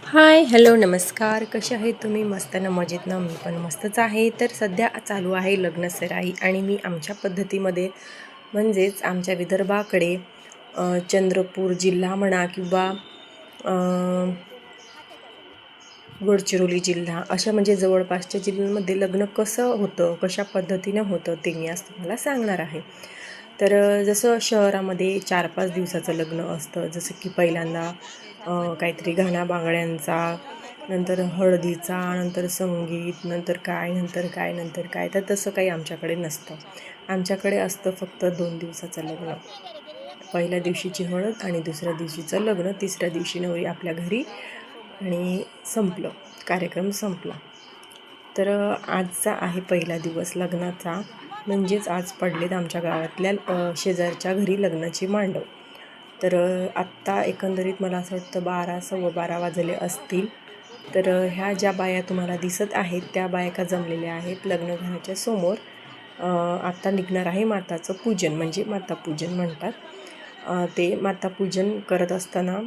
हाय, hello, नमस्कार. कसे आहेत तुम्ही? मस्त ना, मजेत ना? मी पण मस्तच आहे. तर सध्या चालू आहे लग्नसराई आणि मी आमच्या पद्धतीमध्ये म्हणजेच आमच्या विदर्भाकडे चंद्रपूर जिल्हा म्हणा किंवा अ, गडचिरोली जिल्हा अशा म्हणजे जवळपासच्या जिल्ह्यांमध्ये लग्न कसं होतं, कशा पद्धतीनं होतं ते मी आज तुम्हाला सांगणार आहे. तर जसं शहरामध्ये 4-5 दिवसाचं लग्न असतं. जसं की पहिल्यांदा काहीतरी घाण्या-बांगड्यांचा, नंतर हळदीचा, नंतर संगीत, नंतर काय. तर तसं काही आमच्याकडे नसतं. आमच्याकडे असतं फक्त 2 दिवसाचं लग्न. पहिल्या दिवशीची हळद आणि दुसऱ्या दिवशीचं लग्न. तिसऱ्या दिवशी नवरी आपल्या घरी आणि संपलं, कार्यक्रम संपला. तर आजचा आहे पहिला दिवस लग्नाचा. म्हणजेच आज पडलेत आमच्या गावातल्या शेजारच्या घरी लग्नाची मांडव. तर आत्ता एकंदरीत मला असं वाटतं 12, 12:15 वाजले असतील. तर ह्या ज्या बाया तुम्हाला दिसत आहेत त्या बायका जमलेल्या आहेत लग्नघराच्या समोर. आत्ता निघणार आहे माताचं पूजन, म्हणजे मातापूजन म्हणतात. ते मातापूजन करत असताना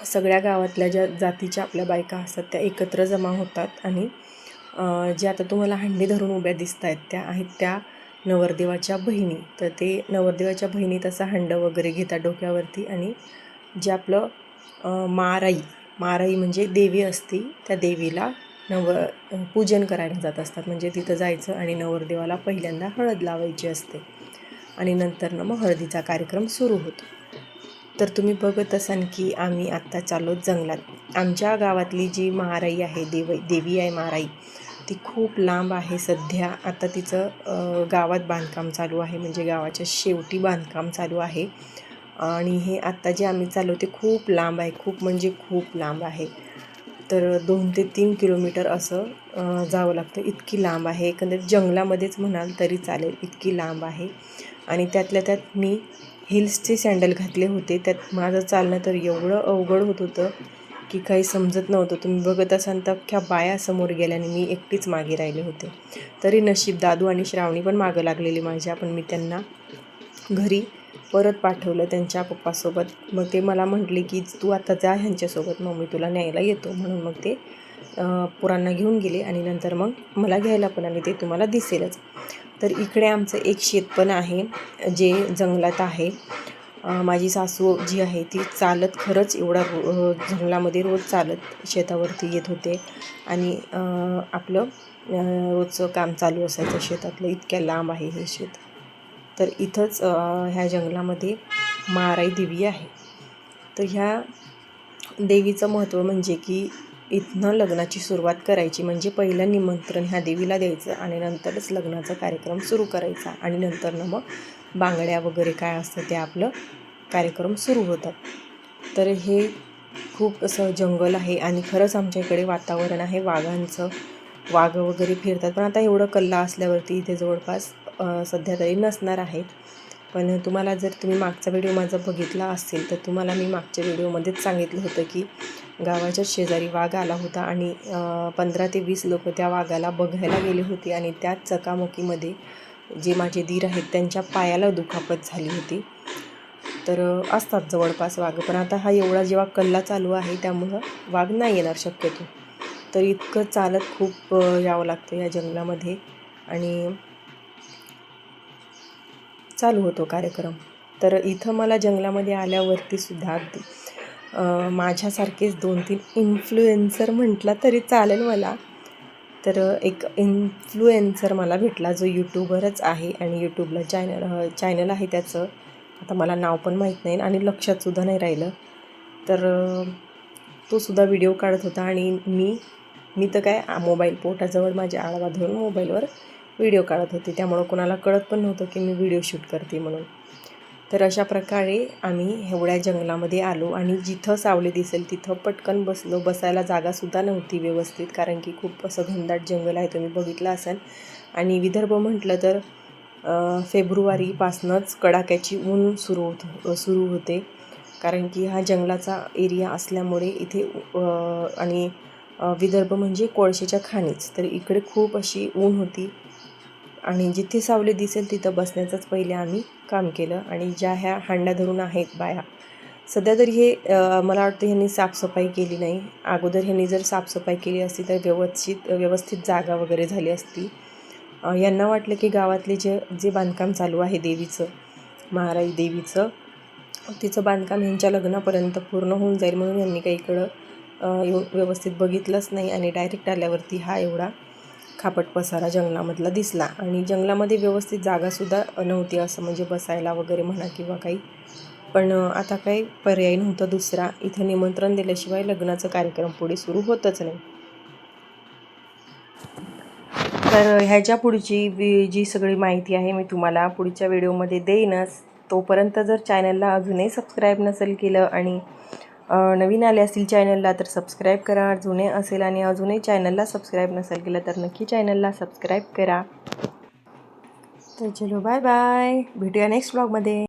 सगळ्या गावातल्या ज्या जातीच्या आपल्या बायका असतात त्या एकत्र जमा होतात आणि ज्या आता तुम्हाला हंडी धरून उभ्या दिसत आहेत त्या आहेत त्या नवरदेवाच्या बहिणी. तर ते नवरदेवाच्या बहिणी तसा हंडं वगैरे घेतात डोक्यावरती आणि जे आपलं माराई म्हणजे देवी असती, त्या देवीला पूजन करायला जात असतात. म्हणजे तिथं जायचं आणि नवरदेवाला पहिल्यांदा हळद लावायची असते आणि नंतर मग हळदीचा कार्यक्रम सुरू होतो. तर तुम्ही बघत असाल की आम्ही आत्ता चाललो जंगलात. आमच्या गावातली जी महाराई आहे, देवी आहे महाराई, ती खूप लांब आहे. सध्या आता तिचं गावात बांधकाम चालू आहे, म्हणजे गावाच्या शेवटी बांधकाम चालू आहे. आणि हे आत्ता जे आम्ही चाललो ते खूप लांब आहे, खूप म्हणजे खूप लांब आहे. तर 2 ते 3 किलोमीटर असं जावं लागतं, इतकी लांब आहे. एकंदरीत जंगलामध्येच म्हणाल तरी चालेल, इतकी लांब आहे. आणि त्यातल्या त्यात मी हिल्सचे सँडल घातले होते. त्यात माझं चालणं तर एवढं अवघड होत होतं की काही समजत नव्हतं. तुम्ही बघत असाल तर अख्ख्या बाया समोर गेल्या आणि मी एकटीच मागे राहिले होते. तरी नशीब दादू आणि श्रावणी पण मागं लागलेली माझ्या, पण मी त्यांना घरी परत पाठवलं त्यांच्या पप्पासोबत. मग ते मला म्हटले की तू आता जा ह्यांच्यासोबत, मग मी तुला न्यायला येतो. म्हणून मग ते पोरांना घेऊन गेले आणि नंतर मग मला घ्यायला पण आले. ते तुम्हाला दिसेलच. तर इकडे आमचं एक शेत पण आहे जे जंगलात आहे. माझी सासू जी आहे ती चालत खरंच एवढा जंगलामध्ये रोज चालत शेतावरती येत होते आणि आपलं रोजचं काम चालू असायचं शेतातलं. इतक्या लांब आहे हे शेत. तर इथंच ह्या जंगलामध्ये माराई देवी आहे. तर ह्या देवीचं महत्त्व म्हणजे की इथनं लग्नाची सुरुवात करायची, म्हणजे पहिलं निमंत्रण ह्या देवीला द्यायचं आणि नंतरच लग्नाचा कार्यक्रम सुरू करायचा आणि नंतरनं मग बांगड्या वगैरे काय असतं ते आपलं कार्यक्रम सुरू होतात. तर हे खूप असं जंगल आहे आणि खरंच आमच्या इकडे वातावरण आहे वाघांचं. वाघ वगैरे फिरतात, पण आता एवढं कल्ला असल्यावरती इथे जवळपास सध्या तरी नसणार आहेत. पण तुम्हाला जर तुम्ही मागचा व्हिडिओ माझा बघितला असेल तर तुम्हाला मी मागच्या व्हिडिओमध्येच सांगितलं होतं की गावाच्या शेजारी वाघ आला होता आणि 15 ते 20 लोक त्या वाघाला बघायला गेले होते आणि त्याच चकामकीमध्ये जे माझे दीर आहेत त्यांच्या पायाला दुखापत झाली होती. तर असतात जवळपास वाघ, पण आता हा एवढा जेव्हा कल्ला चालू आहे त्यामुळं वाघ नाही येणार शक्यतो. तर इतकं चालत खूप यावं लागतं या जंगलामध्ये आणि चालू होतो कार्यक्रम. तर इथं मला जंगलामध्ये आल्यावरती सुद्धा माझ्यासारखेच 2-3 इन्फ्लुएन्सर म्हटला तरी चालेल मला. तर एक इन्फ्लुएन्सर मला भेटला जो यूट्यूबरच आहे आणि यूट्यूबला चॅनल आहे त्याचं. आता मला नाव पण माहीत नाही आणि लक्षातसुद्धा नाही राहिलं. तर तो सुद्धा व्हिडिओ काढत होता आणि मी तर काय मोबाईल पोटाजवळ माझ्या आळवा धरून मोबाईलवर व्हिडिओ काढत होते. त्यामुळं कोणाला कळत पण नव्हतं की मी व्हिडिओ शूट करते म्हणून. तर अशा प्रकारे आम्ही एवढ्या जंगलामध्ये आलो आणि जिथं सावली दिसेल तिथं पटकन बसलो. बसायला जागासुद्धा नव्हती व्यवस्थित, कारण की खूप असं घनदाट जंगल आहे, तुम्ही बघितलं असेल. आणि विदर्भ म्हटलं तर फेब्रुवारीपासूनच कडाक्याची ऊन सुरू होते, कारण की हा जंगलाचा एरिया असल्यामुळे इथे आणि विदर्भ म्हणजे कोळशेच्या खाणीच, तर इकडे खूप अशी ऊन होती आणि जिथे सावली दिसेल तिथं बसण्याचंच पहिले आम्ही काम केलं. आणि ज्या ह्या हांड्या धरून आहेत बाया सध्या तरी हे मला वाटतं ह्यांनी साफसफाई केली नाही. अगोदर ह्यांनी जर साफसफाई केली असती तर व्यवस्थित जागा वगैरे झाली असती. यांना वाटलं की गावातले जे बांधकाम चालू आहे देवीचं, महाराई देवीचं, तिचं बांधकाम ह्यांच्या लग्नापर्यंत पूर्ण होऊन जाईल म्हणून यांनी काही येऊन व्यवस्थित बघितलंच नाही आणि डायरेक्ट आल्यावरती हा एवढा खापट पसारा जंगलामधला दिसला. आणि जंगलामध्ये व्यवस्थित जागासुद्धा नव्हती, असं म्हणजे बसायला वगैरे म्हणा किंवा काही. पण आता काही पर्याय नव्हता दुसरा. इथं निमंत्रण दिल्याशिवाय लग्नाचा कार्यक्रम पुढे सुरू होतच नाही. तर ह्याच्या पुढची जी सगळी माहिती आहे मी तुम्हाला पुढच्या व्हिडिओमध्ये देईनच. तोपर्यंत जर चॅनलला अजूनही सबस्क्राईब नसेल केलं आणि नवीन आले असतील चॅनलला तर सबस्क्राईब करा. जुने असेल आणि अजूनही चॅनलला सबस्क्राईब नसेल केलं तर नक्की चॅनलला सबस्क्राईब करा. तर चलो बाय बाय, भेटूया नेक्स्ट व्लॉगमध्ये.